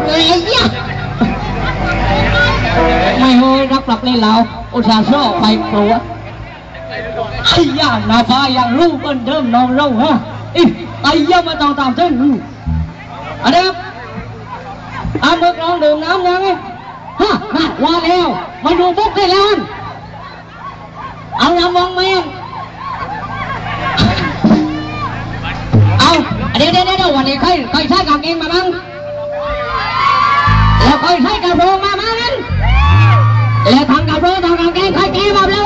เลยเนี่ยไม่เฮ้ยรักหลักเลยเราอุตส่าห์โซ่ไปกลัวไอ้ย่าหน้าฟ้าอย่างรู้กันเดิมน้องเราฮะไอ้ย่ามาต้องตามเส้นอันนี้เอามือกลองดื่มน้ำยังไงฮะว่าแล้วมาดูบุกได้แล้วเอาน้ำวางไหมเอาเดี๋ยววันนี้ใครใช้กางเกงมาบ้างแล้วใครใช้กระโปรงมาบ้างแล้วทางกระโปรงทางกางเกงใครเกงมาแล้ว